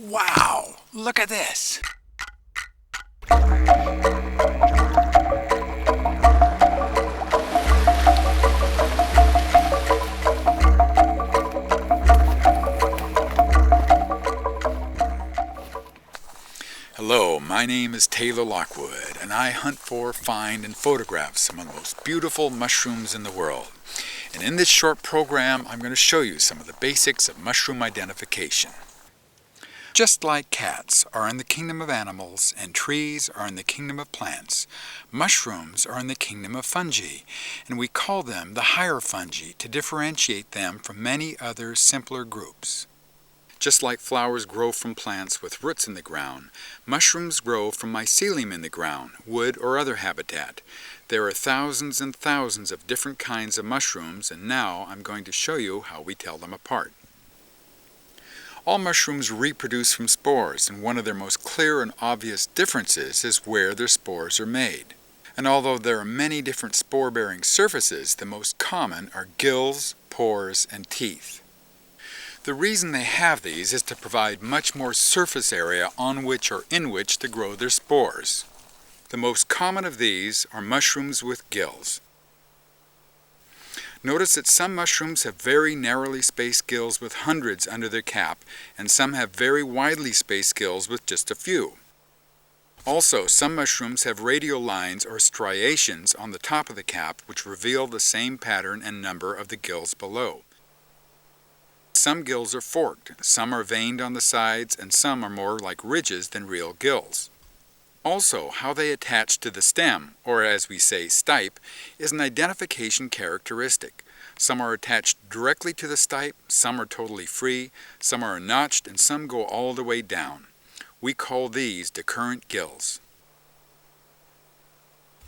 Wow! Look at this! Hello, my name is Taylor Lockwood, and I hunt for, find, and photograph some of the most beautiful mushrooms in the world. And in this short program, I'm going to show you some of the basics of mushroom identification. Just like cats are in the kingdom of animals and trees are in the kingdom of plants, mushrooms are in the kingdom of fungi, and we call them the higher fungi to differentiate them from many other simpler groups. Just like flowers grow from plants with roots in the ground, mushrooms grow from mycelium in the ground, wood, or other habitat. There are thousands and thousands of different kinds of mushrooms, and now I'm going to show you how we tell them apart. All mushrooms reproduce from spores, and one of their most clear and obvious differences is where their spores are made. And although there are many different spore-bearing surfaces, the most common are gills, pores, and teeth. The reason they have these is to provide much more surface area on which or in which to grow their spores. The most common of these are mushrooms with gills. Notice that some mushrooms have very narrowly spaced gills with hundreds under their cap, and some have very widely spaced gills with just a few. Also, some mushrooms have radial lines or striations on the top of the cap which reveal the same pattern and number of the gills below. Some gills are forked, some are veined on the sides, and some are more like ridges than real gills. Also, how they attach to the stem, or as we say stipe, is an identification characteristic. Some are attached directly to the stipe, some are totally free, some are notched, and some go all the way down. We call these decurrent gills.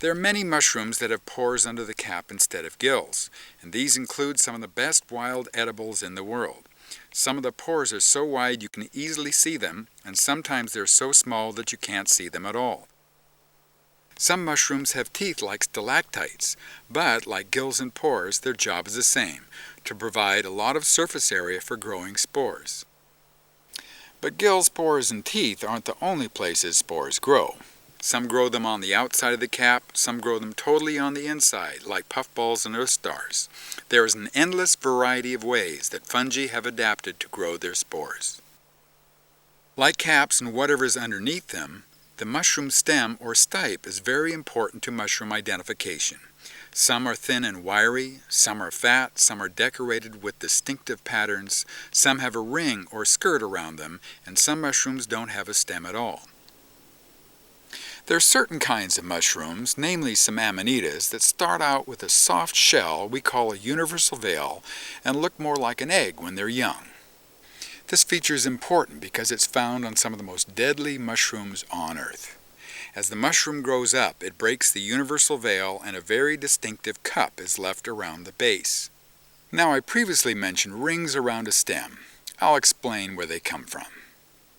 There are many mushrooms that have pores under the cap instead of gills, and these include some of the best wild edibles in the world. Some of the pores are so wide you can easily see them, and sometimes they're so small that you can't see them at all. Some mushrooms have teeth like stalactites, but like gills and pores, their job is the same, to provide a lot of surface area for growing spores. But gills, pores, and teeth aren't the only places spores grow. Some grow them on the outside of the cap, some grow them totally on the inside, like puffballs and earth stars. There is an endless variety of ways that fungi have adapted to grow their spores. Like caps and whatever is underneath them, the mushroom stem or stipe is very important to mushroom identification. Some are thin and wiry, some are fat, some are decorated with distinctive patterns, some have a ring or skirt around them, and some mushrooms don't have a stem at all. There are certain kinds of mushrooms, namely some amanitas, that start out with a soft shell we call a universal veil and look more like an egg when they're young. This feature is important because it's found on some of the most deadly mushrooms on Earth. As the mushroom grows up, it breaks the universal veil and a very distinctive cup is left around the base. Now, I previously mentioned rings around a stem. I'll explain where they come from.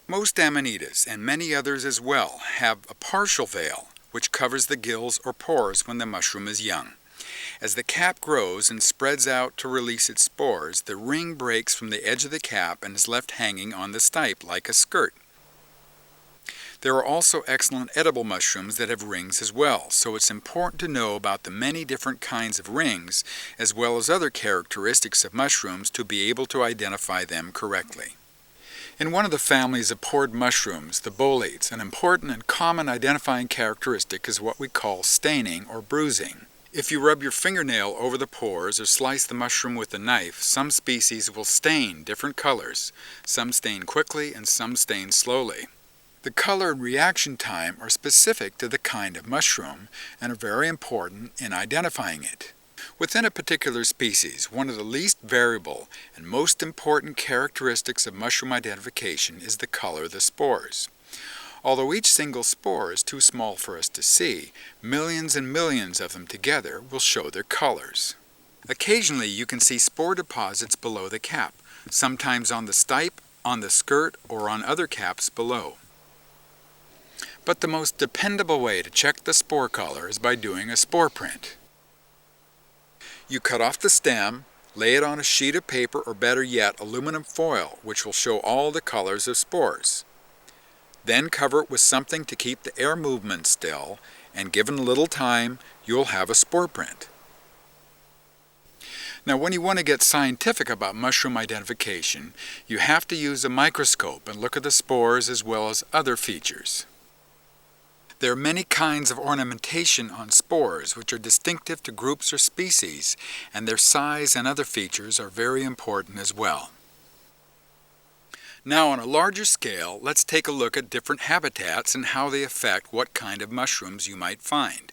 Most amanitas, and many others as well, have a partial veil, which covers the gills or pores when the mushroom is young. As the cap grows and spreads out to release its spores, the ring breaks from the edge of the cap and is left hanging on the stipe like a skirt. There are also excellent edible mushrooms that have rings as well, so it's important to know about the many different kinds of rings, as well as other characteristics of mushrooms to be able to identify them correctly. In one of the families of pored mushrooms, the boletes, an important and common identifying characteristic is what we call staining or bruising. If you rub your fingernail over the pores or slice the mushroom with a knife, some species will stain different colors. Some stain quickly and some stain slowly. The color and reaction time are specific to the kind of mushroom and are very important in identifying it. Within a particular species, one of the least variable and most important characteristics of mushroom identification is the color of the spores. Although each single spore is too small for us to see, millions and millions of them together will show their colors. Occasionally you can see spore deposits below the cap, sometimes on the stipe, on the skirt, or on other caps below. But the most dependable way to check the spore color is by doing a spore print. You cut off the stem, Lay it on a sheet of paper or better yet aluminum foil, which will show all the colors of spores. Then cover it with something to keep the air movement still, and given a little time, you'll have a spore print. Now, when you want to get scientific about mushroom identification, you have to use a microscope and look at the spores as well as other features. There are many kinds of ornamentation on spores which are distinctive to groups or species, and their size and other features are very important as well. Now, on a larger scale, let's take a look at different habitats and how they affect what kind of mushrooms you might find.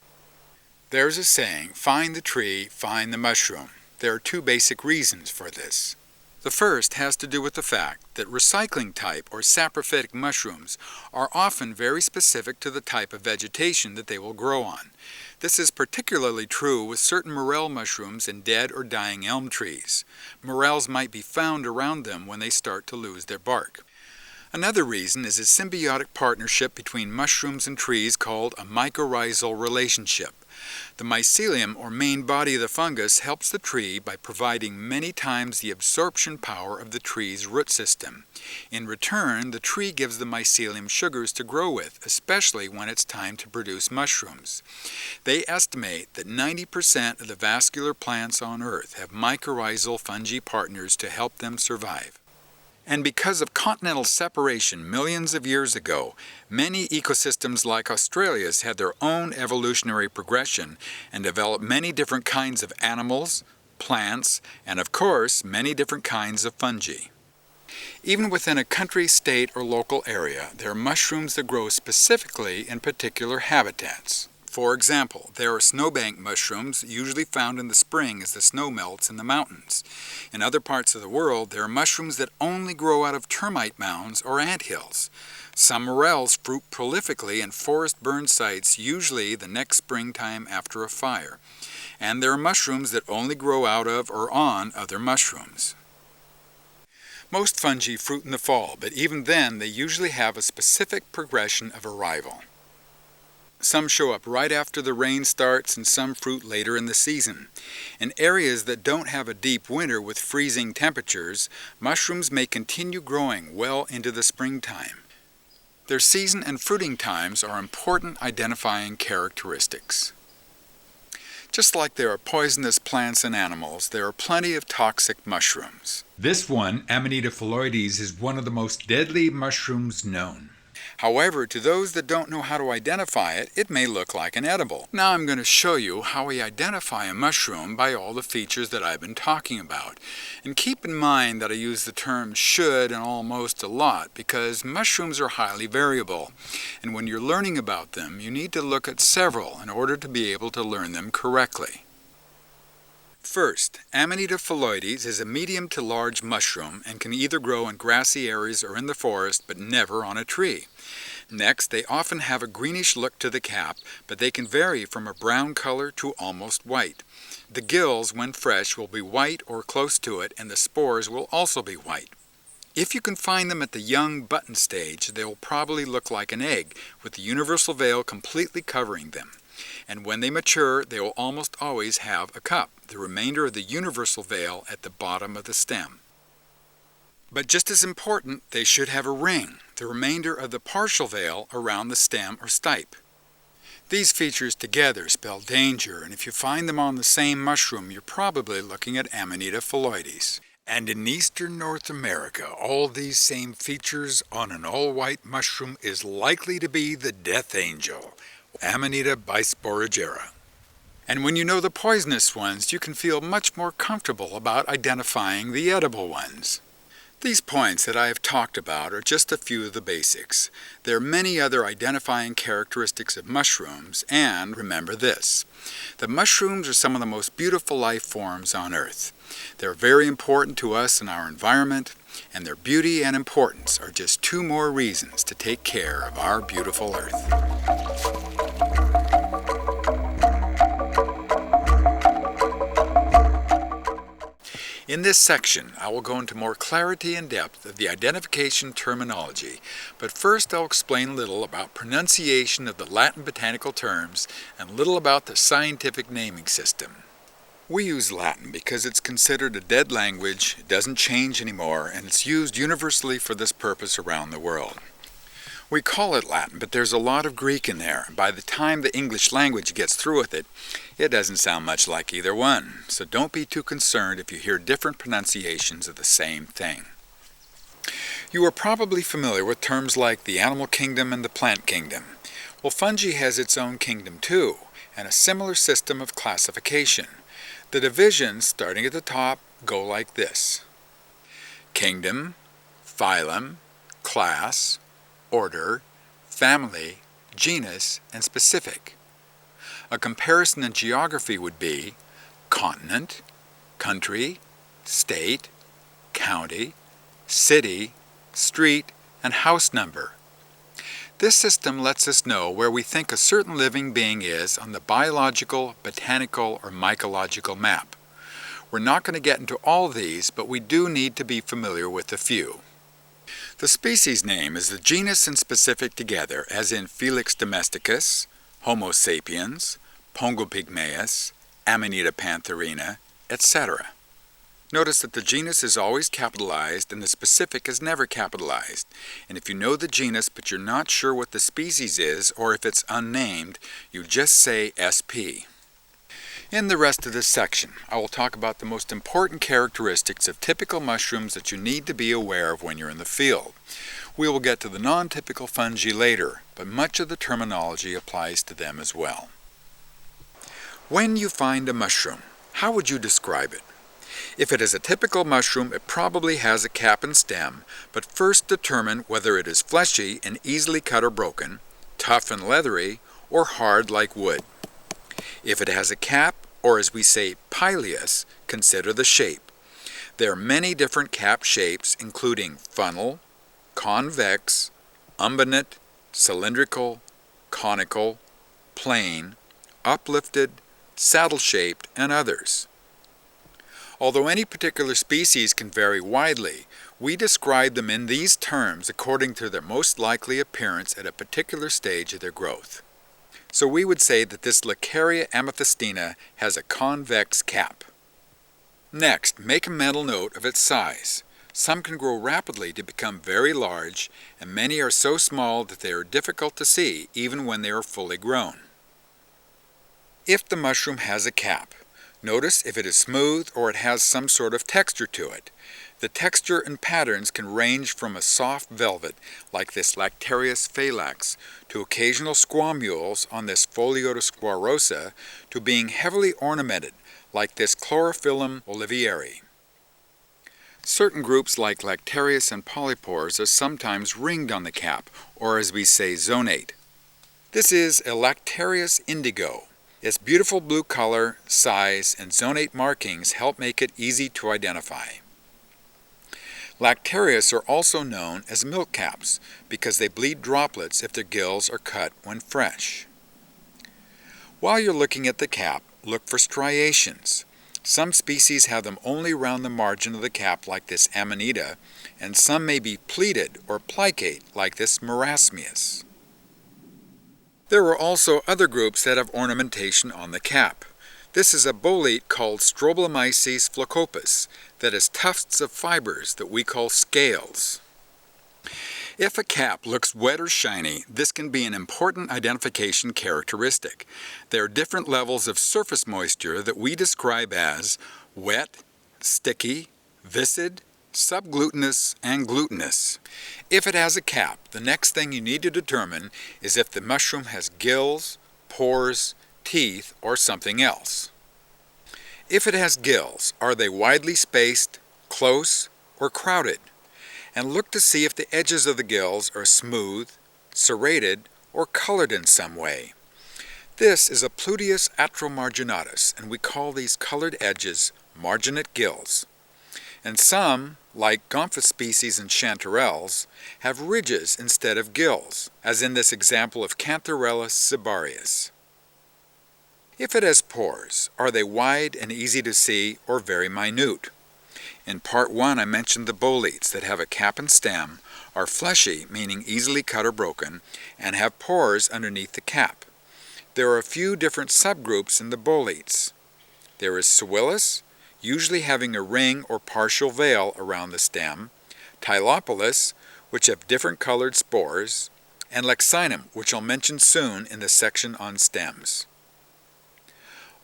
There's a saying, find the tree, find the mushroom. There are two basic reasons for this. The first has to do with the fact that recycling type or saprophytic mushrooms are often very specific to the type of vegetation that they will grow on. This is particularly true with certain morel mushrooms in dead or dying elm trees. Morels might be found around them when they start to lose their bark. Another reason is a symbiotic partnership between mushrooms and trees called a mycorrhizal relationship. The mycelium, or main body of the fungus, helps the tree by providing many times the absorption power of the tree's root system. In return, the tree gives the mycelium sugars to grow with, especially when it's time to produce mushrooms. They estimate that 90% of the vascular plants on Earth have mycorrhizal fungi partners to help them survive. And because of continental separation millions of years ago, many ecosystems like Australia's had their own evolutionary progression and developed many different kinds of animals, plants, and of course, many different kinds of fungi. Even within a country, state, or local area, there are mushrooms that grow specifically in particular habitats. For example, there are snowbank mushrooms usually found in the spring as the snow melts in the mountains. In other parts of the world, there are mushrooms that only grow out of termite mounds or anthills. Some morels fruit prolifically in forest burn sites, usually the next springtime after a fire. And there are mushrooms that only grow out of or on other mushrooms. Most fungi fruit in the fall, but even then they usually have a specific progression of arrival. Some show up right after the rain starts and some fruit later in the season. In areas that don't have a deep winter with freezing temperatures, mushrooms may continue growing well into the springtime. Their season and fruiting times are important identifying characteristics. Just like there are poisonous plants and animals, there are plenty of toxic mushrooms. This one, Amanita phalloides, is one of the most deadly mushrooms known. However, to those that don't know how to identify it, it may look like an edible. Now I'm going to show you how we identify a mushroom by all the features that I've been talking about. And keep in mind that I use the term should and almost a lot because mushrooms are highly variable. And when you're learning about them, you need to look at several in order to be able to learn them correctly. First, Amanita phalloides is a medium to large mushroom and can either grow in grassy areas or in the forest, but never on a tree. Next, they often have a greenish look to the cap, but they can vary from a brown color to almost white. The gills, when fresh, will be white or close to it, and the spores will also be white. If you can find them at the young button stage, they will probably look like an egg, with the universal veil completely covering them. And when they mature, they will almost always have a cup, the remainder of the universal veil at the bottom of the stem. But just as important, they should have a ring, the remainder of the partial veil around the stem or stipe. These features together spell danger, and if you find them on the same mushroom, you're probably looking at Amanita phalloides. And in eastern North America, all these same features on an all-white mushroom is likely to be the death angel, Amanita bisporigera. And when you know the poisonous ones, you can feel much more comfortable about identifying the edible ones. These points that I have talked about are just a few of the basics. There are many other identifying characteristics of mushrooms, and remember this: the mushrooms are some of the most beautiful life forms on Earth. They're very important to us and our environment, and their beauty and importance are just two more reasons to take care of our beautiful Earth. In this section, I will go into more clarity and depth of the identification terminology, but first I'll explain a little about pronunciation of the Latin botanical terms and a little about the scientific naming system. We use Latin because it's considered a dead language, it doesn't change anymore, and it's used universally for this purpose around the world. We call it Latin, but there's a lot of Greek in there. By the time the English language gets through with it, it doesn't sound much like either one. So don't be too concerned if you hear different pronunciations of the same thing. You are probably familiar with terms like the animal kingdom and the plant kingdom. Well, fungi has its own kingdom too, and a similar system of classification. The divisions, starting at the top, go like this: kingdom, phylum, class, order, family, genus, and specific. A comparison in geography would be continent, country, state, county, city, street, and house number. This system lets us know where we think a certain living being is on the biological, botanical, or mycological map. We're not going to get into all of these, but we do need to be familiar with a few. The species name is the genus and specific together, as in Felix domesticus, Homo sapiens, Pongo pygmaeus, Amanita pantherina, etc. Notice that the genus is always capitalized and the specific is never capitalized. And if you know the genus but you're not sure what the species is, or if it's unnamed, you just say SP. In the rest of this section, I will talk about the most important characteristics of typical mushrooms that you need to be aware of when you're in the field. We will get to the non-typical fungi later, but much of the terminology applies to them as well. When you find a mushroom, how would you describe it? If it is a typical mushroom, it probably has a cap and stem, but first determine whether it is fleshy and easily cut or broken, tough and leathery, or hard like wood. If it has a cap, or as we say, pileus, consider the shape. There are many different cap shapes, including funnel, convex, umbonate, cylindrical, conical, plane, uplifted, saddle-shaped, and others. Although any particular species can vary widely, we describe them in these terms according to their most likely appearance at a particular stage of their growth. So we would say that this Lacaria amethystina has a convex cap. Next, make a mental note of its size. Some can grow rapidly to become very large, and many are so small that they are difficult to see even when they are fully grown. If the mushroom has a cap, notice if it is smooth or it has some sort of texture to it. The texture and patterns can range from a soft velvet, like this Lactarius phalanx, to occasional squamules on this Pholiota squarosa, to being heavily ornamented, like this Chlorophyllum olivieri. Certain groups like Lactarius and polypores are sometimes ringed on the cap, or as we say, zonate. This is a Lactarius indigo. Its beautiful blue color, size, and zonate markings help make it easy to identify. Lactarius are also known as milk caps because they bleed droplets if their gills are cut when fresh. While you're looking at the cap, look for striations. Some species have them only around the margin of the cap like this Amanita, and some may be pleated or plicate like this Marasmius. There are also other groups that have ornamentation on the cap. This is a bolete called Strobilomyces phlocopus that has tufts of fibers that we call scales. If a cap looks wet or shiny, this can be an important identification characteristic. There are different levels of surface moisture that we describe as wet, sticky, viscid, subglutinous, and glutinous. If it has a cap, the next thing you need to determine is if the mushroom has gills, pores, teeth, or something else. If it has gills, are they widely spaced, close, or crowded? And look to see if the edges of the gills are smooth, serrated, or colored in some way. This is a Pluteus atromarginatus, and we call these colored edges marginate gills. And some, like Gomphus species and chanterelles, have ridges instead of gills, as in this example of Cantharellus cibarius. If it has pores, are they wide and easy to see or very minute? In part 1 I mentioned the boletes that have a cap and stem, are fleshy, meaning easily cut or broken, and have pores underneath the cap. There are a few different subgroups in the boletes. There is Pseuilus, usually having a ring or partial veil around the stem, Tylopolis, which have different colored spores, and Lexinum, which I'll mention soon in the section on stems.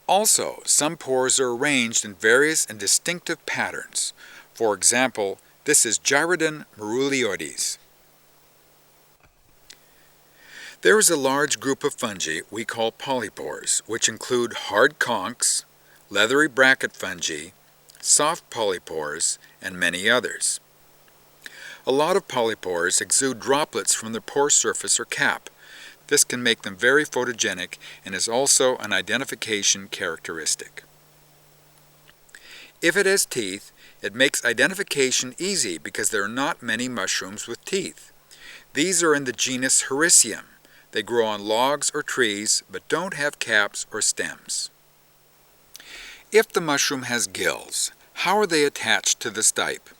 Also, some pores are arranged in various and distinctive patterns. For example, this is Gyrodon merulioides. There is a large group of fungi we call polypores, which include hard conchs, leathery bracket fungi, soft polypores, and many others. A lot of polypores exude droplets from their pore surface or cap. This can make them very photogenic and is also an identification characteristic. If it has teeth, it makes identification easy because there are not many mushrooms with teeth. These are in the genus Hericium. They grow on logs or trees but don't have caps or stems. If the mushroom has gills, how are they attached to the stipe?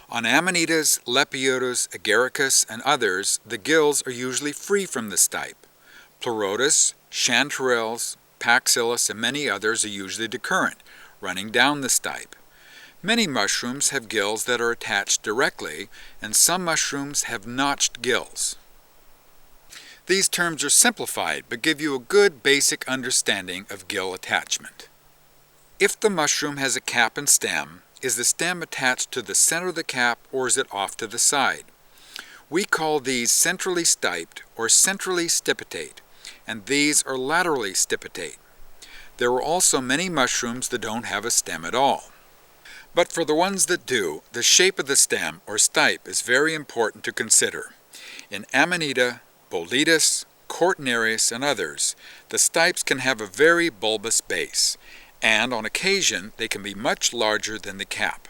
On Amanitas, Lepiotus, Agaricus, and others, the gills are usually free from the stipe. Pleurotus, chanterelles, Paxillus, and many others are usually decurrent, running down the stipe. Many mushrooms have gills that are attached directly, and some mushrooms have notched gills. These terms are simplified, but give you a good basic understanding of gill attachment. If the mushroom has a cap and stem, is the stem attached to the center of the cap or is it off to the side? We call these centrally stiped or centrally stipitate, and these are laterally stipitate. There are also many mushrooms that don't have a stem at all. But for the ones that do, the shape of the stem or stipe is very important to consider. In Amanita, Boletus, Cortinarius, and others, the stipes can have a very bulbous base, and on occasion they can be much larger than the cap.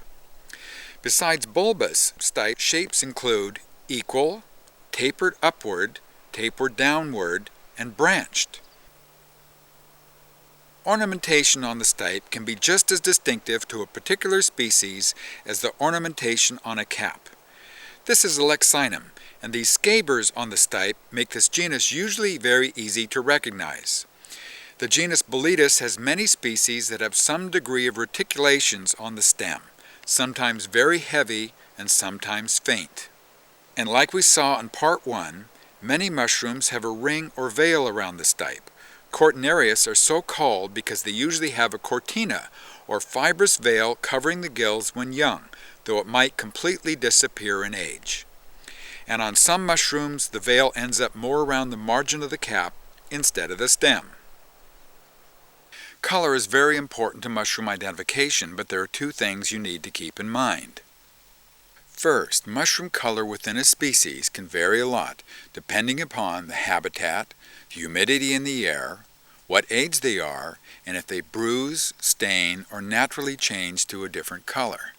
Besides bulbous, stipe shapes include equal, tapered upward, tapered downward, and branched. Ornamentation on the stipe can be just as distinctive to a particular species as the ornamentation on a cap. This is a Lexinum, and these scabers on the stipe make this genus usually very easy to recognize. The genus Boletus has many species that have some degree of reticulations on the stem, sometimes very heavy and sometimes faint. And like we saw in Part 1, many mushrooms have a ring or veil around the stipe. Cortinarius are so called because they usually have a cortina, or fibrous veil covering the gills when young, though it might completely disappear in age. And on some mushrooms, the veil ends up more around the margin of the cap instead of the stem. Color is very important to mushroom identification, but there are two things you need to keep in mind. First, mushroom color within a species can vary a lot depending upon the habitat, the humidity in the air, what age they are, and if they bruise, stain, or naturally change to a different color.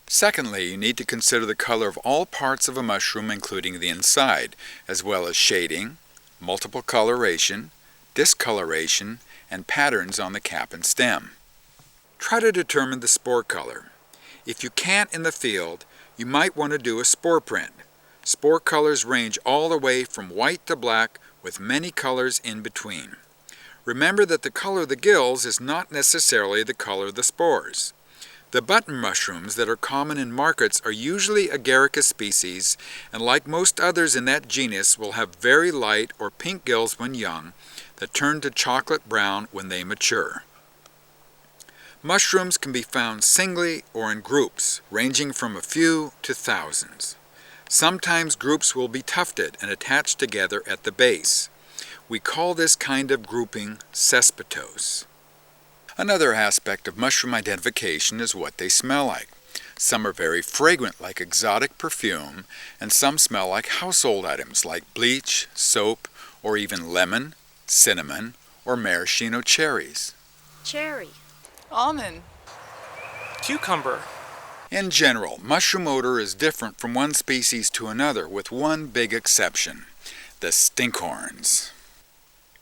Secondly, you need to consider the color of all parts of a mushroom including the inside, as well as shading, multiple coloration, discoloration, and patterns on the cap and stem. Try to determine the spore color. If you can't in the field, you might want to do a spore print. Spore colors range all the way from white to black with many colors in between. Remember that the color of the gills is not necessarily the color of the spores. The button mushrooms that are common in markets are usually Agaricus species, and like most others in that genus will have very light or pink gills when young that turn to chocolate brown when they mature. Mushrooms can be found singly or in groups, ranging from a few to thousands. Sometimes groups will be tufted and attached together at the base. We call this kind of grouping cespitose. Another aspect of mushroom identification is what they smell like. Some are very fragrant like exotic perfume, and some smell like household items like bleach, soap, or even lemon, cinnamon, or maraschino cherries. Cherry. Almond. Cucumber. In general, mushroom odor is different from one species to another with one big exception, the stinkhorns.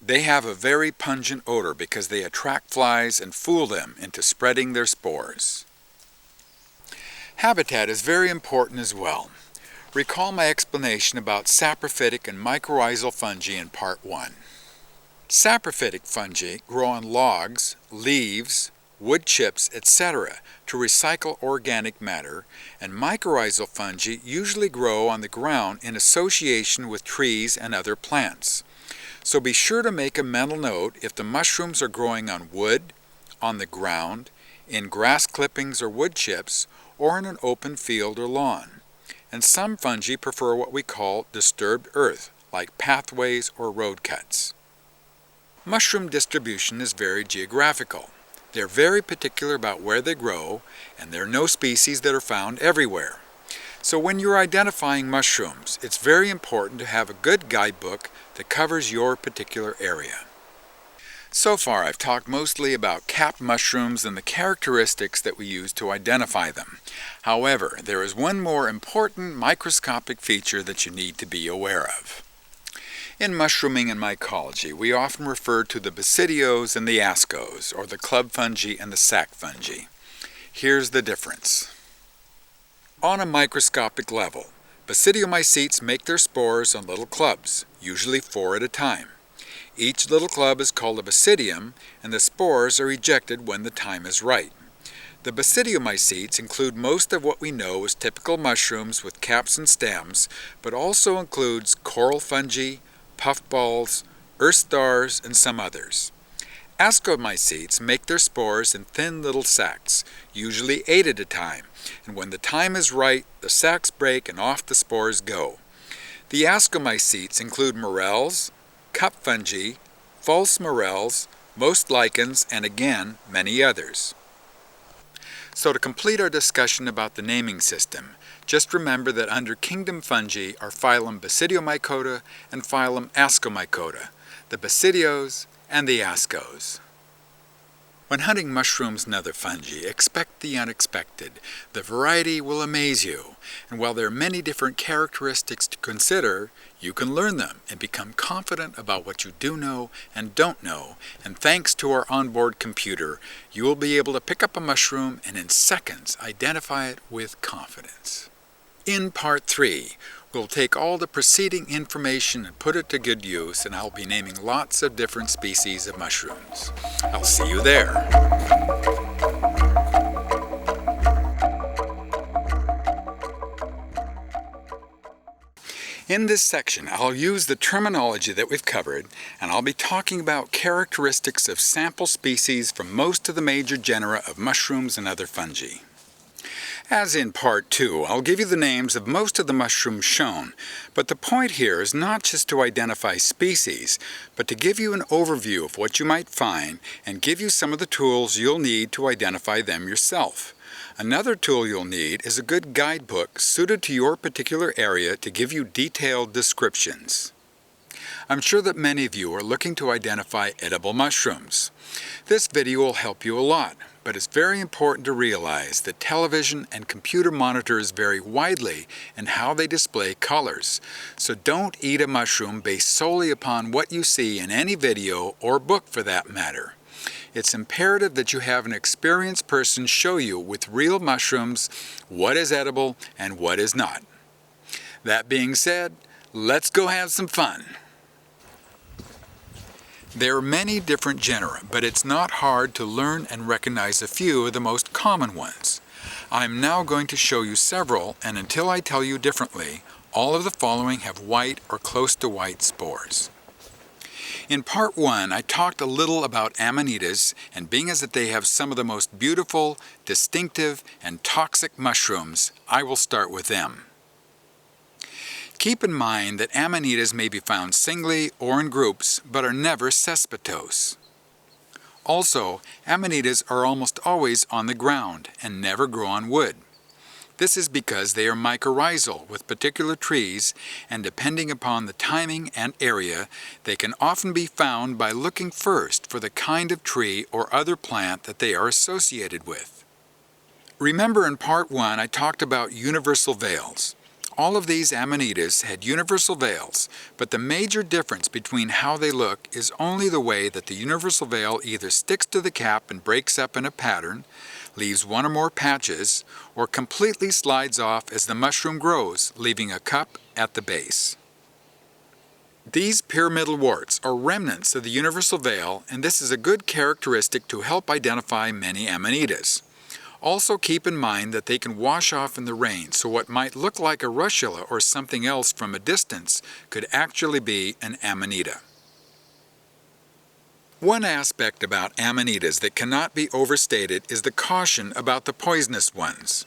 They have a very pungent odor because they attract flies and fool them into spreading their spores. Habitat is very important as well. Recall my explanation about saprophytic and mycorrhizal fungi in Part 1. Saprophytic fungi grow on logs, leaves, wood chips, etc. to recycle organic matter, and mycorrhizal fungi usually grow on the ground in association with trees and other plants. So be sure to make a mental note if the mushrooms are growing on wood, on the ground, in grass clippings or wood chips, or in an open field or lawn. And some fungi prefer what we call disturbed earth, like pathways or road cuts. Mushroom distribution is very geographical. They're very particular about where they grow, and there are no species that are found everywhere. So when you're identifying mushrooms, it's very important to have a good guidebook that covers your particular area. So far, I've talked mostly about capped mushrooms and the characteristics that we use to identify them. However, there is one more important microscopic feature that you need to be aware of. In mushrooming and mycology, we often refer to the basidios and the ascos, or the club fungi and the sac fungi. Here's the difference. On a microscopic level, basidiomycetes make their spores on little clubs, usually 4 at a time. Each little club is called a basidium, and the spores are ejected when the time is right. The basidiomycetes include most of what we know as typical mushrooms with caps and stems, but also includes coral fungi, puffballs, earth stars, and some others. Ascomycetes make their spores in thin little sacs, usually 8 at a time, and when the time is right, the sacs break and off the spores go. The ascomycetes include morels, cup fungi, false morels, most lichens, and again, many others. So to complete our discussion about the naming system, just remember that under kingdom fungi are phylum Basidiomycota and phylum Ascomycota, the basidios and the ascos. When hunting mushrooms and other fungi, expect the unexpected. The variety will amaze you, and while there are many different characteristics to consider, you can learn them and become confident about what you do know and don't know, and thanks to our onboard computer, you will be able to pick up a mushroom and in seconds identify it with confidence. In Part 3, we'll take all the preceding information and put it to good use, and I'll be naming lots of different species of mushrooms. I'll see you there. In this section, I'll use the terminology that we've covered, and I'll be talking about characteristics of sample species from most of the major genera of mushrooms and other fungi. As in Part 2, I'll give you the names of most of the mushrooms shown, but the point here is not just to identify species, but to give you an overview of what you might find and give you some of the tools you'll need to identify them yourself. Another tool you'll need is a good guidebook suited to your particular area to give you detailed descriptions. I'm sure that many of you are looking to identify edible mushrooms. This video will help you a lot, but it's very important to realize that television and computer monitors vary widely in how they display colors. So don't eat a mushroom based solely upon what you see in any video or book for that matter. It's imperative that you have an experienced person show you with real mushrooms what is edible and what is not. That being said, let's go have some fun. There are many different genera, but it's not hard to learn and recognize a few of the most common ones. I'm now going to show you several, and until I tell you differently, all of the following have white or close to white spores. In Part 1, I talked a little about amanitas, and being as that they have some of the most beautiful, distinctive, and toxic mushrooms, I will start with them. Keep in mind that amanitas may be found singly or in groups, but are never cespitous. Also, amanitas are almost always on the ground and never grow on wood. This is because they are mycorrhizal with particular trees, and depending upon the timing and area, they can often be found by looking first for the kind of tree or other plant that they are associated with. Remember in Part 1 I talked about universal veils. All of these amanitas had universal veils, but the major difference between how they look is only the way that the universal veil either sticks to the cap and breaks up in a pattern, leaves one or more patches, or completely slides off as the mushroom grows, leaving a cup at the base. These pyramidal warts are remnants of the universal veil, and this is a good characteristic to help identify many amanitas. Also keep in mind that they can wash off in the rain, so what might look like a russula or something else from a distance could actually be an amanita. One aspect about amanitas that cannot be overstated is the caution about the poisonous ones.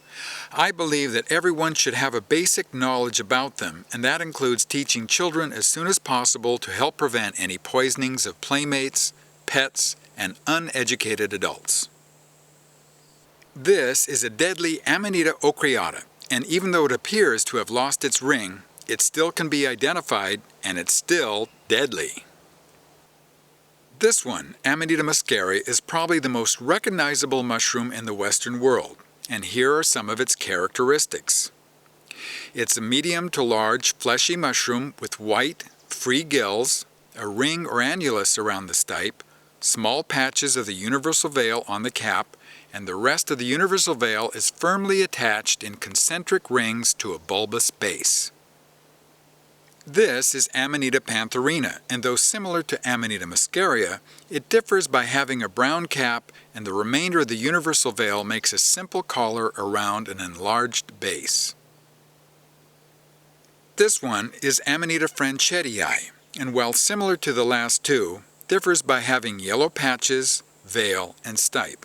I believe that everyone should have a basic knowledge about them, and that includes teaching children as soon as possible to help prevent any poisonings of playmates, pets, and uneducated adults. This is a deadly Amanita ocreata, and even though it appears to have lost its ring, it still can be identified, and it's still deadly. This one, Amanita muscaria, is probably the most recognizable mushroom in the Western world, and here are some of its characteristics. It's a medium to large fleshy mushroom with white, free gills, a ring or annulus around the stipe, small patches of the universal veil on the cap, and the rest of the universal veil is firmly attached in concentric rings to a bulbous base. This is Amanita pantherina, and though similar to Amanita muscaria, it differs by having a brown cap, and the remainder of the universal veil makes a simple collar around an enlarged base. This one is Amanita franchettii, and while similar to the last two, differs by having yellow patches, veil, and stipe.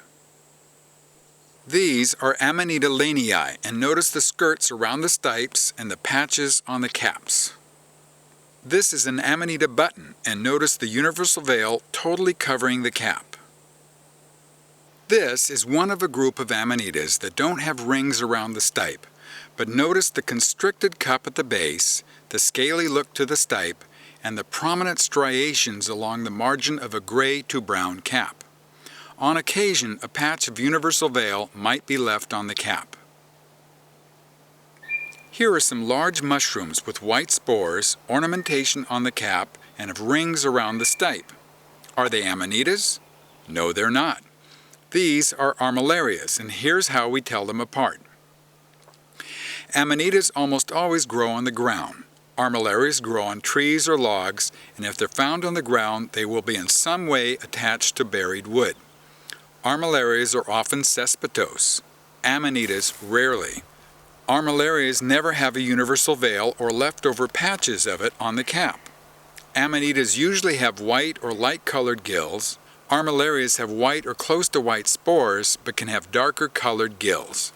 These are Amanita lanei, and notice the skirts around the stipes and the patches on the caps. This is an Amanita button, and notice the universal veil totally covering the cap. This is one of a group of amanitas that don't have rings around the stipe, but notice the constricted cup at the base, the scaly look to the stipe, and the prominent striations along the margin of a gray to brown cap. On occasion, a patch of universal veil might be left on the cap. Here are some large mushrooms with white spores, ornamentation on the cap, and of rings around the stipe. Are they amanitas? No, they're not. These are armillarias, and here's how we tell them apart. Amanitas almost always grow on the ground. Armillarias grow on trees or logs, and if they're found on the ground, they will be in some way attached to buried wood. Armillarias are often cespitose. Amanitas rarely. Armillarias never have a universal veil or leftover patches of it on the cap. Amanitas usually have white or light-colored gills. Armillarias have white or close to white spores, but can have darker colored gills.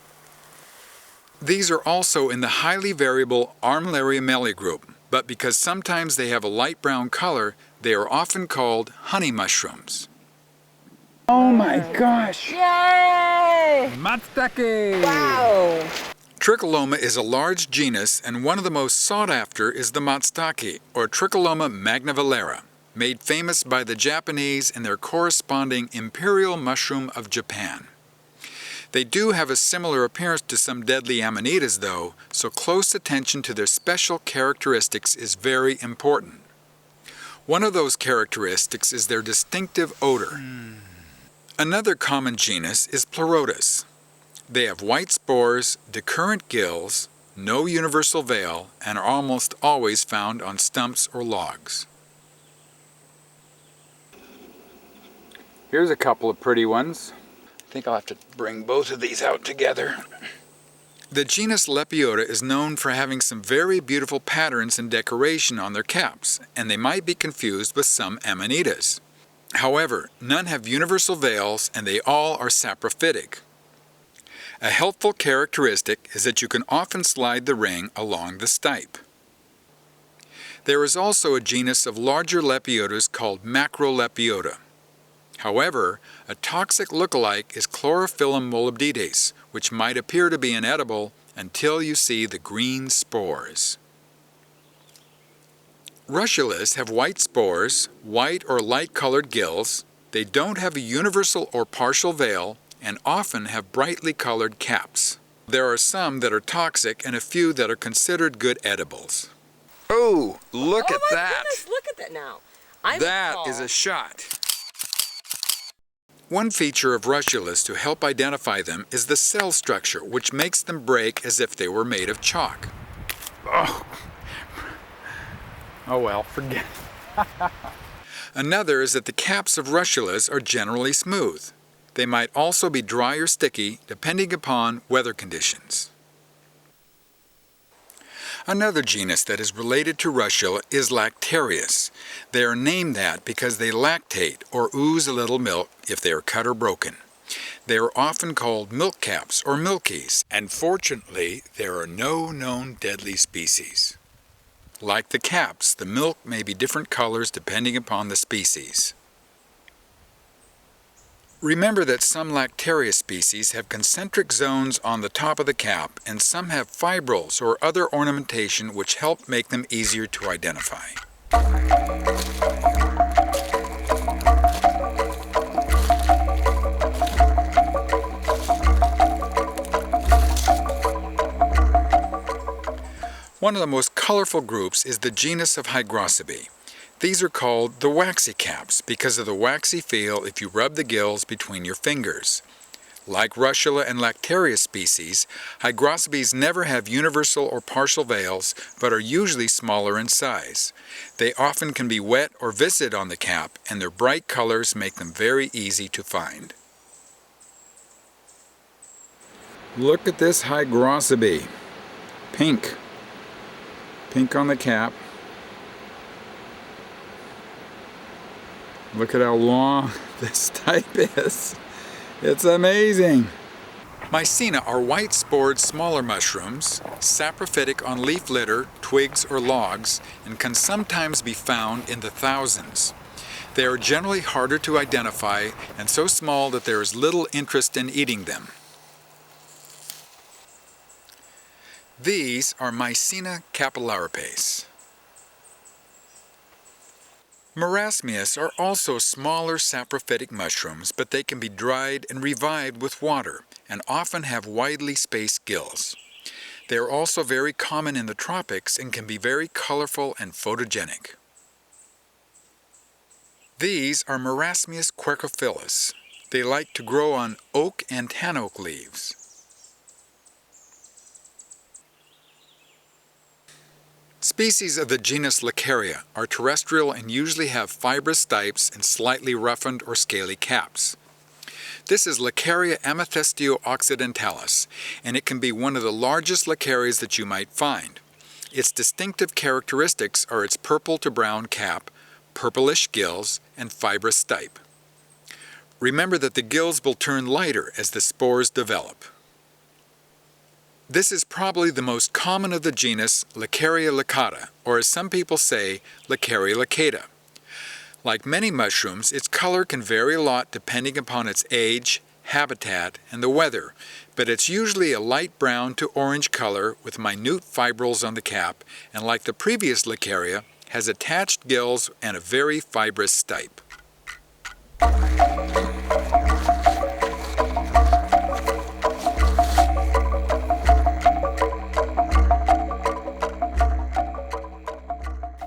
These are also in the highly variable Armillaria melli group, but because sometimes they have a light brown color, they are often called honey mushrooms. Oh my gosh! Yay! Matsutake! Wow! Tricholoma is a large genus, and one of the most sought after is the matsutake, or Tricholoma magnivelare, made famous by the Japanese in their corresponding imperial mushroom of Japan. They do have a similar appearance to some deadly amanitas though, so close attention to their special characteristics is very important. One of those characteristics is their distinctive odor. Another common genus is Pleurotus. They have white spores, decurrent gills, no universal veil, and are almost always found on stumps or logs. Here's a couple of pretty ones. I think I'll have to bring both of these out together. The genus Lepiota is known for having some very beautiful patterns and decoration on their caps, and they might be confused with some amanitas. However, none have universal veils, and they all are saprophytic. A helpful characteristic is that you can often slide the ring along the stipe. There is also a genus of larger Lepiotas called Macrolepiota. However, a toxic lookalike is Chlorophyllum molybdtes, which might appear to be inedible until you see the green spores. Russulas have white spores, white or light-colored gills. They don't have a universal or partial veil, and often have brightly colored caps. There are some that are toxic and a few that are considered good edibles. Oh, look at that! Goodness, look at that now. That is a shot. One feature of russulas to help identify them is the cell structure, which makes them break as if they were made of chalk. Oh. Oh well, forget it. Another is that the caps of russulas are generally smooth. They might also be dry or sticky depending upon weather conditions. Another genus that is related to russula is Lactarius. They are named that because they lactate or ooze a little milk if they are cut or broken. They are often called milk caps or milkies, and fortunately there are no known deadly species. Like the caps, the milk may be different colors depending upon the species. Remember that some Lactarius species have concentric zones on the top of the cap, and some have fibrils or other ornamentation which help make them easier to identify. One of the most colorful groups is the genus of Hygrocebae. These are called the waxy caps because of the waxy feel if you rub the gills between your fingers. Like russula and Lactarius species, Hygrocebaes never have universal or partial veils, but are usually smaller in size. They often can be wet or viscid on the cap, and their bright colors make them very easy to find. Look at this Hygrocebae. Pink. Pink on the cap. Look at how long this type is. It's amazing. Mycena are white-spored smaller mushrooms, saprophytic on leaf litter, twigs, or logs, and can sometimes be found in the thousands. They are generally harder to identify and so small that there is little interest in eating them. These are Mycena capillaripes. Marasmius are also smaller saprophytic mushrooms, but they can be dried and revived with water and often have widely spaced gills. They are also very common in the tropics and can be very colorful and photogenic. These are Marasmius quercophyllus. They like to grow on oak and tan oak leaves. Species of the genus Laccaria are terrestrial and usually have fibrous stipes and slightly roughened or scaly caps. This is Laccaria amethystio occidentalis, and it can be one of the largest Laccarias that you might find. Its distinctive characteristics are its purple to brown cap, purplish gills, and fibrous stipe. Remember that the gills will turn lighter as the spores develop. This is probably the most common of the genus Laccaria laccata, or as some people say, Laccaria laccata. Like many mushrooms, its color can vary a lot depending upon its age, habitat, and the weather, but it's usually a light brown to orange color with minute fibrils on the cap, and like the previous Laccaria, has attached gills and a very fibrous stipe.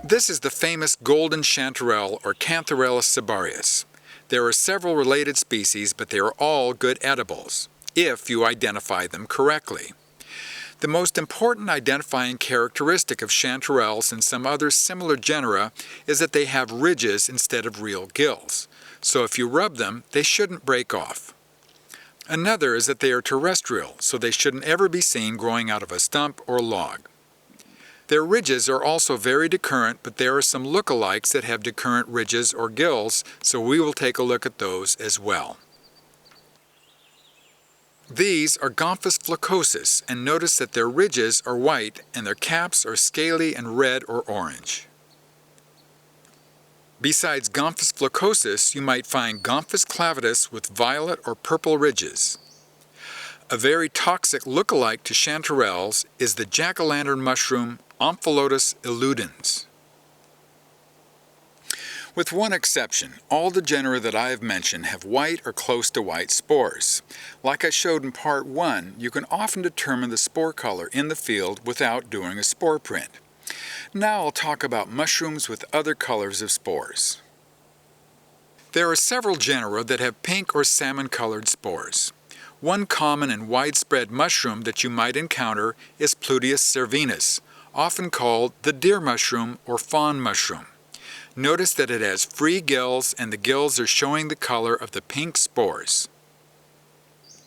This is the famous golden chanterelle or Cantharellus cibarius. There are several related species, but they are all good edibles, if you identify them correctly. The most important identifying characteristic of chanterelles and some other similar genera is that they have ridges instead of real gills, so if you rub them, they shouldn't break off. Another is that they are terrestrial, so they shouldn't ever be seen growing out of a stump or log. Their ridges are also very decurrent, but there are some lookalikes that have decurrent ridges or gills, so we will take a look at those as well. These are Gomphus flacosus, and notice that their ridges are white and their caps are scaly and red or orange. Besides Gomphus flacosus, you might find Gomphus clavitus with violet or purple ridges. A very toxic lookalike to chanterelles is the jack-o'-lantern mushroom Omphallotus illudens. With one exception, all the genera that I have mentioned have white or close to white spores. Like I showed in part 1, you can often determine the spore color in the field without doing a spore print. Now I'll talk about mushrooms with other colors of spores. There are several genera that have pink or salmon-colored spores. One common and widespread mushroom that you might encounter is Pluteus cervinus, often called the deer mushroom or fawn mushroom. Notice that it has free gills and the gills are showing the color of the pink spores.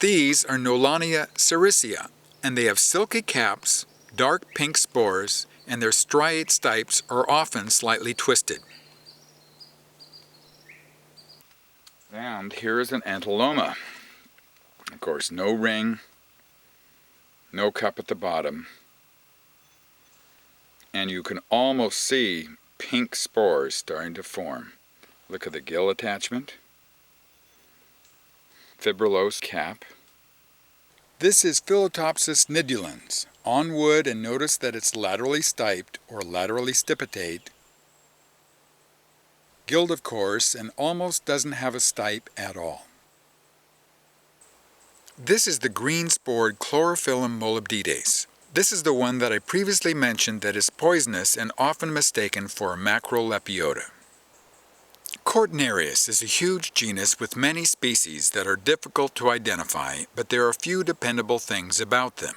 These are Nolania sericea, and they have silky caps, dark pink spores, and their striate stipes are often slightly twisted. And here is an antheloma. Of course, no ring, no cup at the bottom, and you can almost see pink spores starting to form. Look at the gill attachment, fibrillose cap. This is Philotopsis nidulans, on wood, and notice that it's laterally stiped or laterally stipitate, gilled of course, and almost doesn't have a stipe at all. This is the green-spored Chlorophyllum molybdtes. This is the one that I previously mentioned that is poisonous and often mistaken for a Macrolepiota. Cortinarius is a huge genus with many species that are difficult to identify, but there are few dependable things about them.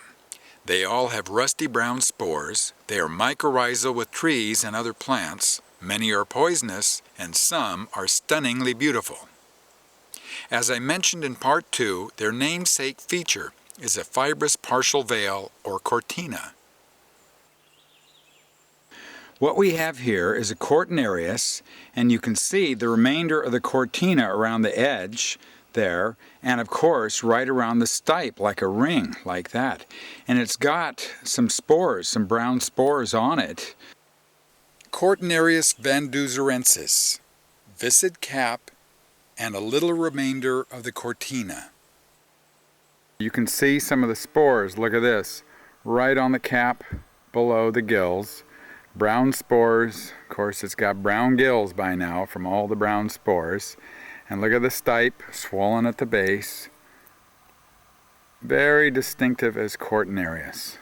They all have rusty brown spores, they are mycorrhizal with trees and other plants, many are poisonous, and some are stunningly beautiful. As I mentioned in Part 2, their namesake feature is a fibrous partial veil or cortina. What we have here is a Cortinarius, and you can see the remainder of the cortina around the edge there, and of course right around the stipe like a ring, like that. And it's got some spores, some brown spores on it. Cortinarius vanduzerensis, viscid cap, and a little remainder of the cortina. You can see some of the spores, look at this, right on the cap below the gills. Brown spores, of course it's got brown gills by now from all the brown spores. And look at the stipe, swollen at the base. Very distinctive as Cortinarius.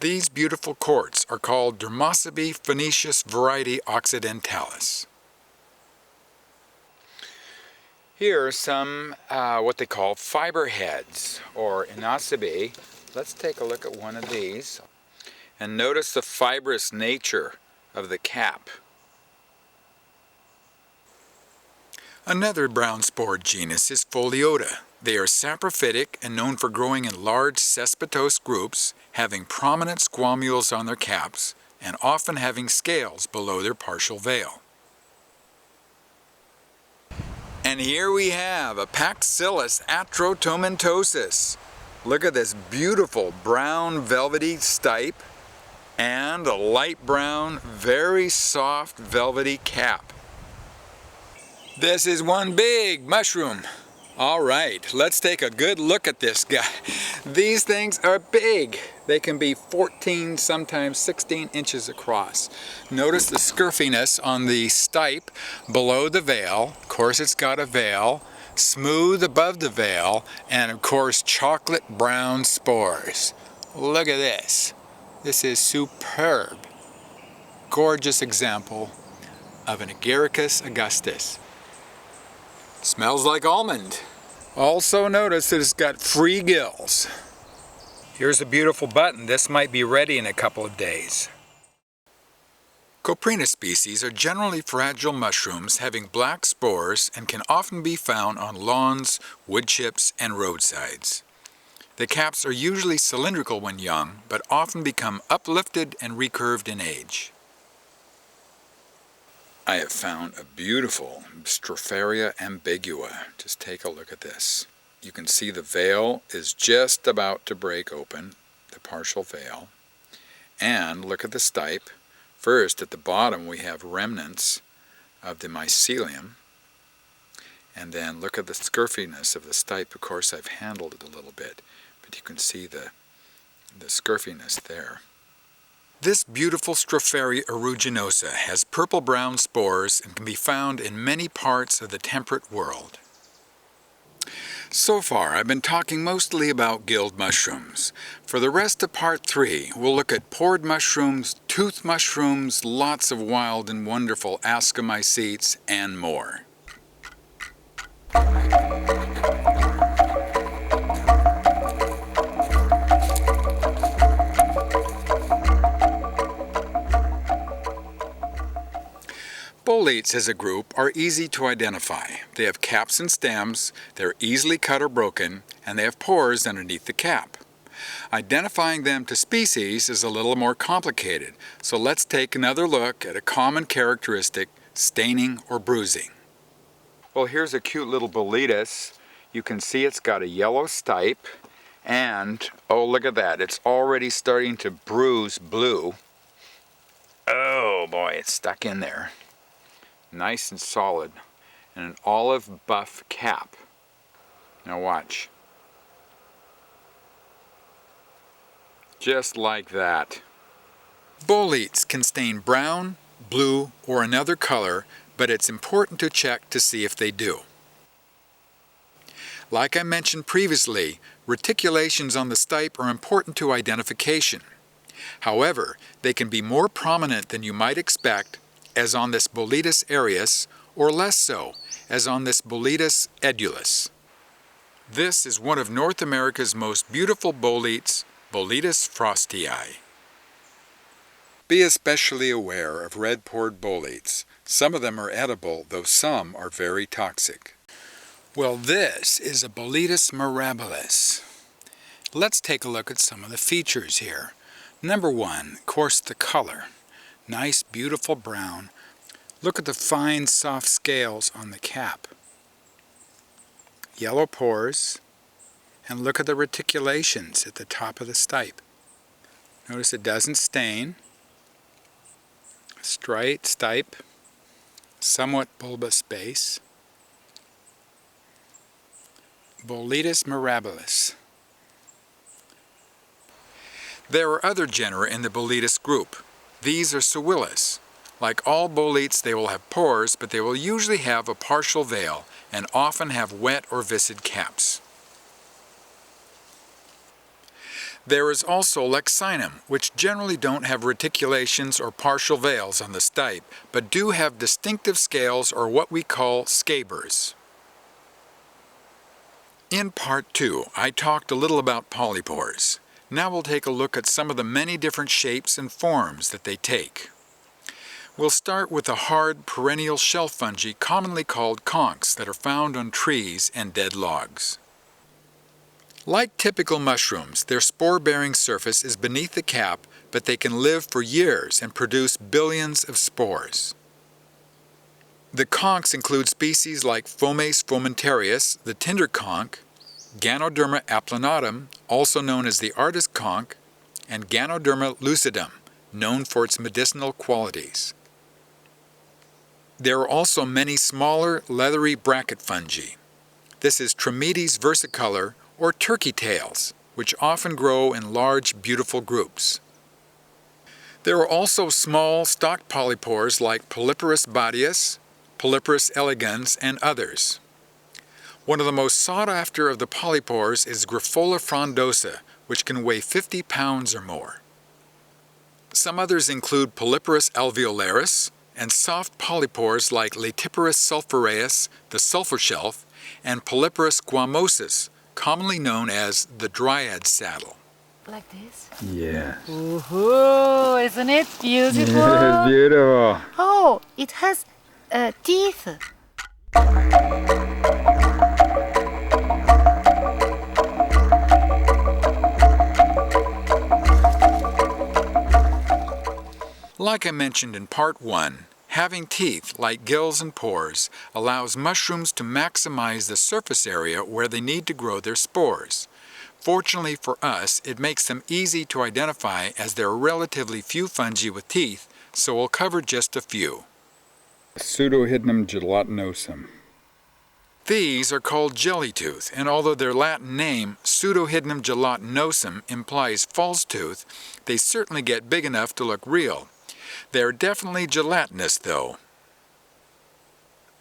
These beautiful quartz are called Dermosobe phoenicius variety occidentalis. Here are some what they call fiber heads or inocybe. Let's take a look at one of these. And notice the fibrous nature of the cap. Another brown spored genus is Foliota. They are saprophytic and known for growing in large cespitose groups, having prominent squamules on their caps, and often having scales below their partial veil. And here we have a Paxillus atrotomentosus. Look at this beautiful brown velvety stipe and a light brown, very soft velvety cap. This is one big mushroom. All right, let's take a good look at this guy. These things are big. They can be 14, sometimes 16 inches across. Notice the scurfiness on the stipe below the veil. Of course, it's got a veil, smooth above the veil, and of course, chocolate brown spores. Look at this. This is superb. Gorgeous example of an Agaricus augustus. Smells like almond. Also notice that it's got free gills. Here's a beautiful button. This might be ready in a couple of days. Coprina species are generally fragile mushrooms having black spores and can often be found on lawns, wood chips, and roadsides. The caps are usually cylindrical when young, but often become uplifted and recurved in age. I have found a beautiful Stropharia ambigua. Just take a look at this. You can see the veil is just about to break open, the partial veil. And look at the stipe. First, at the bottom we have remnants of the mycelium. And then look at the scurfiness of the stipe. Of course, I've handled it a little bit, but you can see the scurfiness there. This beautiful Stropharia aeruginosa has purple-brown spores and can be found in many parts of the temperate world. So far, I've been talking mostly about gilled mushrooms. For the rest of Part 3, we'll look at pored mushrooms, tooth mushrooms, lots of wild and wonderful ascomycetes, and more. Boletes as a group are easy to identify. They have caps and stems, they're easily cut or broken, and they have pores underneath the cap. Identifying them to species is a little more complicated, so let's take another look at a common characteristic, staining or bruising. Well, here's a cute little boletus. You can see it's got a yellow stipe, and oh, look at that, it's already starting to bruise blue. Oh boy, it's stuck in there. Nice and solid, and an olive buff cap. Now watch. Just like that. Boletes can stain brown, blue, or another color, but it's important to check to see if they do. Like I mentioned previously, reticulations on the stipe are important to identification. However, they can be more prominent than you might expect, as on this Boletus aerius, or less so, as on this Boletus edulis. This is one of North America's most beautiful boletes, Boletus frostii. Be especially aware of red-pored boletes. Some of them are edible, though some are very toxic. Well, this is a Boletus mirabilis. Let's take a look at some of the features here. Number one, of course, the color. Nice, beautiful brown. Look at the fine, soft scales on the cap. Yellow pores. And look at the reticulations at the top of the stipe. Notice it doesn't stain. Straight stipe. Somewhat bulbous base. Boletus mirabilis. There are other genera in the Boletus group. These are Sewillis. Like all boletes, they will have pores, but they will usually have a partial veil and often have wet or viscid caps. There is also Lexinum, which generally don't have reticulations or partial veils on the stipe, but do have distinctive scales or what we call scabers. In Part 2, I talked a little about polypores. Now we'll take a look at some of the many different shapes and forms that they take. We'll start with the hard perennial shelf fungi commonly called conchs that are found on trees and dead logs. Like typical mushrooms, their spore-bearing surface is beneath the cap, but they can live for years and produce billions of spores. The conchs include species like Fomes fomentarius, the tinder conch, Ganoderma applanatum, also known as the artist conch, and Ganoderma lucidum, known for its medicinal qualities. There are also many smaller, leathery bracket fungi. This is Trametes versicolor, or turkey tails, which often grow in large, beautiful groups. There are also small, stalked polypores like Polyporus badius, Polyporus elegans, and others. One of the most sought after of the polypores is Graphola frondosa, which can weigh 50 pounds or more. Some others include Polyporus alveolaris and soft polypores like Latiporus sulphureus, the sulfur shelf, and Polyporus squamosus, commonly known as the dryad saddle. Like this? Yes. Ooh, isn't it beautiful? It's beautiful. Oh, it has teeth. Like I mentioned in Part 1, having teeth like gills and pores allows mushrooms to maximize the surface area where they need to grow their spores. Fortunately for us, it makes them easy to identify as there are relatively few fungi with teeth, so we'll cover just a few. Pseudohydnum gelatinosum. These are called jellytooth, and although their Latin name, Pseudohydnum gelatinosum, implies false tooth, they certainly get big enough to look real. They're definitely gelatinous, though.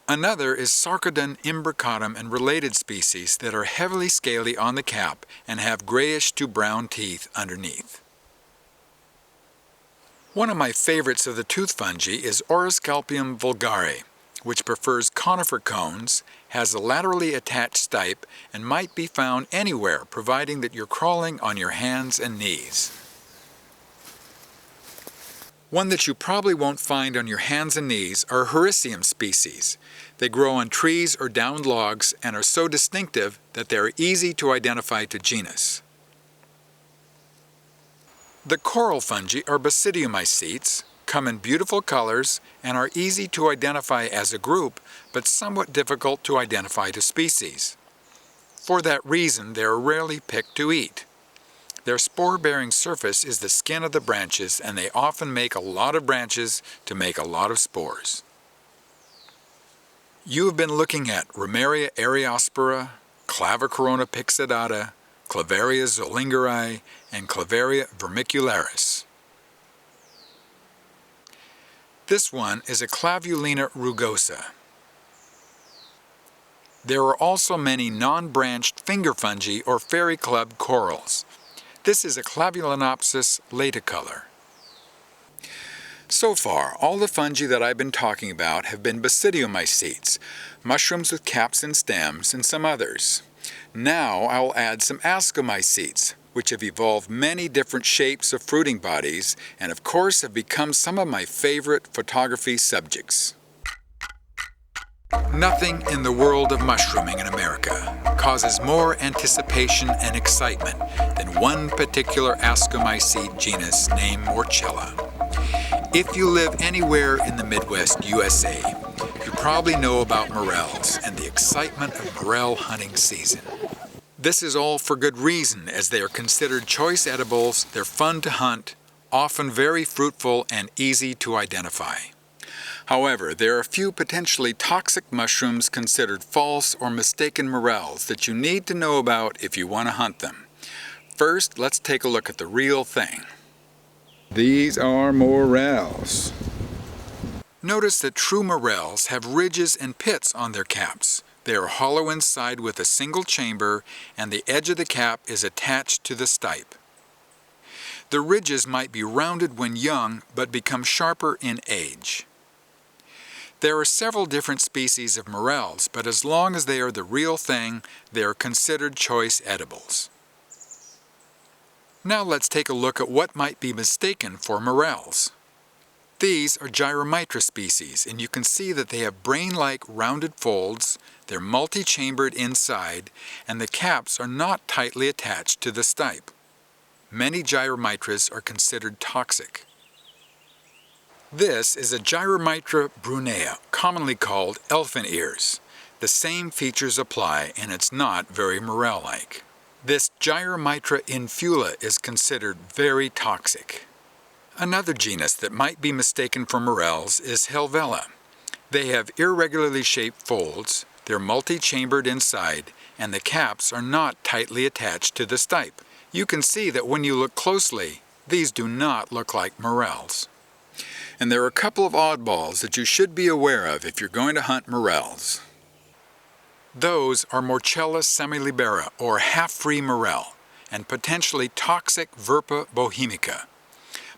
Another is Sarcodon imbricatum and related species that are heavily scaly on the cap and have grayish to brown teeth underneath. One of my favorites of the tooth fungi is Oroscalpium vulgare, which prefers conifer cones, has a laterally attached stipe, and might be found anywhere providing that you're crawling on your hands and knees. One that you probably won't find on your hands and knees are Hericium species. They grow on trees or downed logs and are so distinctive that they are easy to identify to genus. The coral fungi are basidiomycetes, come in beautiful colors, and are easy to identify as a group, but somewhat difficult to identify to species. For that reason, they are rarely picked to eat. Their spore-bearing surface is the skin of the branches, and they often make a lot of branches to make a lot of spores. You have been looking at Romeria eriospora, Clavicorona pyxidata, Clavaria zolingeri, and Clavaria vermicularis. This one is a Clavulina rugosa. There are also many non-branched finger fungi or fairy club corals. This is a Clavulinopsis laticolor. So far, all the fungi that I've been talking about have been basidiomycetes, mushrooms with caps and stems, and some others. Now I will add some ascomycetes, which have evolved many different shapes of fruiting bodies, and of course have become some of my favorite photography subjects. Nothing in the world of mushrooming in America causes more anticipation and excitement than one particular ascomycete genus named Morchella. If you live anywhere in the Midwest USA, you probably know about morels and the excitement of morel hunting season. This is all for good reason, as they are considered choice edibles, they're fun to hunt, often very fruitful and easy to identify. However, there are a few potentially toxic mushrooms considered false or mistaken morels that you need to know about if you want to hunt them. First, let's take a look at the real thing. These are morels. Notice that true morels have ridges and pits on their caps. They are hollow inside with a single chamber, and the edge of the cap is attached to the stipe. The ridges might be rounded when young, but become sharper in age. There are several different species of morels, but as long as they are the real thing, they are considered choice edibles. Now let's take a look at what might be mistaken for morels. These are Gyromitra species, and you can see that they have brain-like rounded folds, they're multi-chambered inside, and the caps are not tightly attached to the stipe. Many Gyromitras are considered toxic. This is a Gyromitra brunea, commonly called elephant ears. The same features apply, and it's not very morel-like. This Gyromitra infula is considered very toxic. Another genus that might be mistaken for morels is Helvella. They have irregularly shaped folds, they're multi-chambered inside, and the caps are not tightly attached to the stipe. You can see that when you look closely, these do not look like morels. And there are a couple of oddballs that you should be aware of if you're going to hunt morels. Those are Morchella semilibera, or half-free morel, and potentially toxic Verpa bohemica.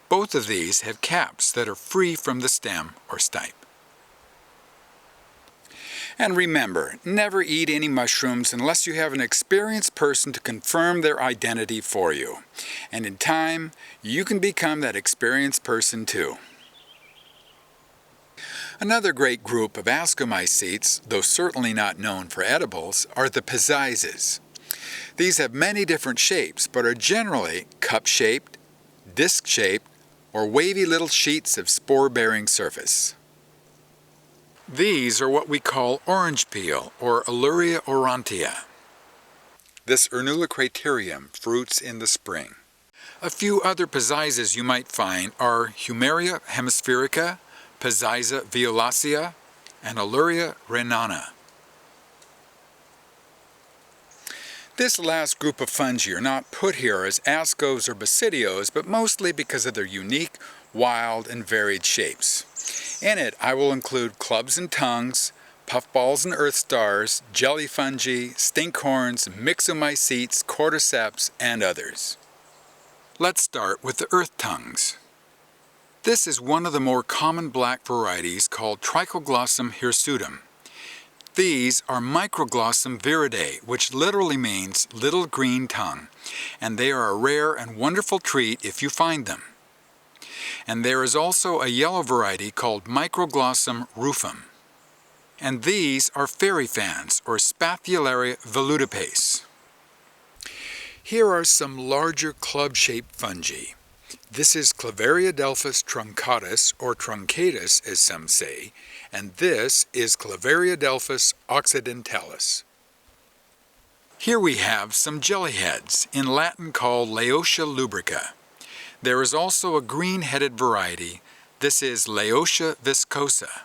Both of these have caps that are free from the stem or stipe. And remember, never eat any mushrooms unless you have an experienced person to confirm their identity for you. And in time, you can become that experienced person too. Another great group of ascomycetes, though certainly not known for edibles, are the pizizes. These have many different shapes, but are generally cup-shaped, disc-shaped, or wavy little sheets of spore-bearing surface. These are what we call orange peel, or Alluria aurantia. This Ernulacriterium fruits in the spring. A few other pizizes you might find are Humeria hemispherica, Piziza violacea, and Alluria renana. This last group of fungi are not put here as ascos or basidios, but mostly because of their unique, wild, and varied shapes. In it, I will include clubs and tongues, puffballs and earth stars, jelly fungi, stinkhorns, myxomycetes, cordyceps, and others. Let's start with the earth tongues. This is one of the more common black varieties called Trichoglossum hirsutum. These are Microglossum viridae, which literally means little green tongue, and they are a rare and wonderful treat if you find them. And there is also a yellow variety called Microglossum rufum. And these are fairy fans, or Spathularia velutepace. Here are some larger club-shaped fungi. This is Clavariadelphus truncatus, or truncatus as some say, and this is Clavariadelphus occidentalis. Here we have some jellyheads, in Latin called Laotia lubrica. There is also a green-headed variety. This is Laotia viscosa.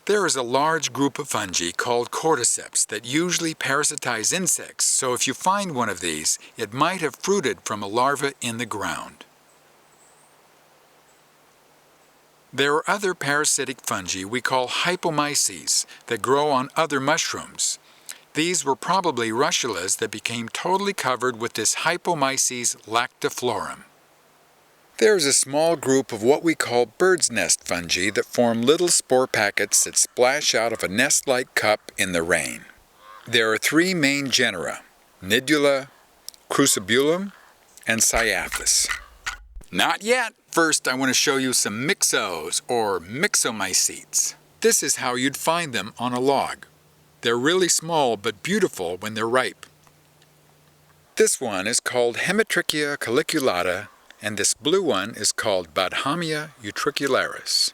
There is a large group of fungi called cordyceps that usually parasitize insects, so if you find one of these, it might have fruited from a larva in the ground. There are other parasitic fungi we call hypomyces that grow on other mushrooms. These were probably russulas that became totally covered with this Hypomyces lactiflorum. There is a small group of what we call bird's nest fungi that form little spore packets that splash out of a nest-like cup in the rain. There are three main genera: Nidula, Crucibulum, and Cyathus. Not yet! First, I want to show you some myxos, or myxomycetes. This is how you'd find them on a log. They're really small but beautiful when they're ripe. This one is called Hemitrichia colliculata, and this blue one is called Badhamia utricularis.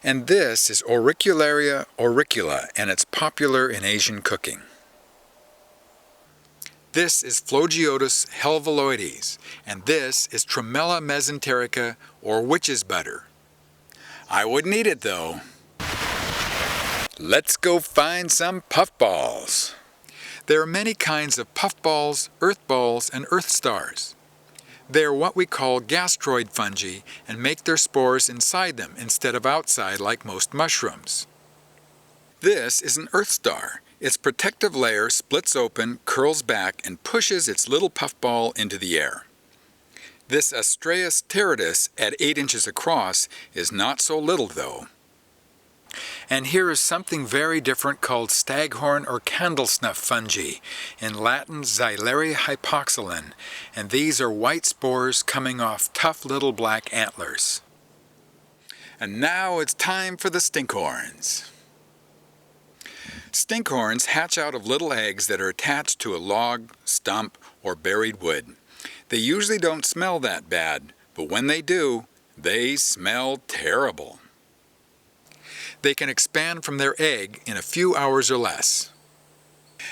And this is Auricularia auricula, and it's popular in Asian cooking. This is Phlogiodus helveloides, and this is Tremella mesenterica, or witch's butter. I wouldn't eat it though. Let's go find some puffballs. There are many kinds of puffballs, earth balls, and earth stars. They are what we call gastroid fungi and make their spores inside them instead of outside like most mushrooms. This is an earth star. Its protective layer splits open, curls back, and pushes its little puffball into the air. This Astræus teridus at 8 inches across is not so little though. And here is something very different called staghorn or candlesnuff fungi, in Latin Xylaria hypoxylon, and these are white spores coming off tough little black antlers. And now it's time for the stinkhorns. Stinkhorns hatch out of little eggs that are attached to a log, stump, or buried wood. They usually don't smell that bad, but when they do, they smell terrible. They can expand from their egg in a few hours or less.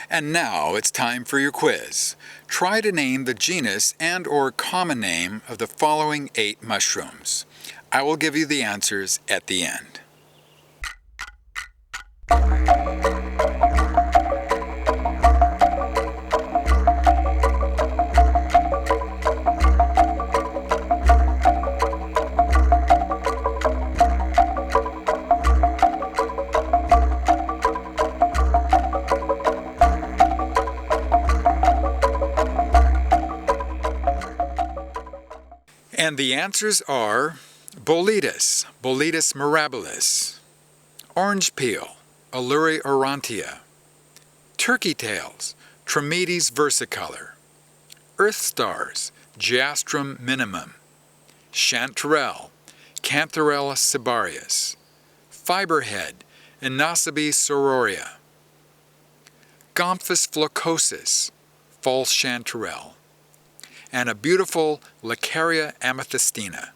And now it's time for your quiz. Try to name the genus and/or common name of the following 8 mushrooms. I will give you the answers at the end. And the answers are Boletus, Boletus mirabilis, orange peel, Alluri aurantia, turkey tails, Trametes versicolor, earth stars, Geastrum minimum, chanterelle, Cantharella cibarius, fiberhead, Inocybe sororia, Gomphus flocosus, false chanterelle, and a beautiful Lacaria amethystina.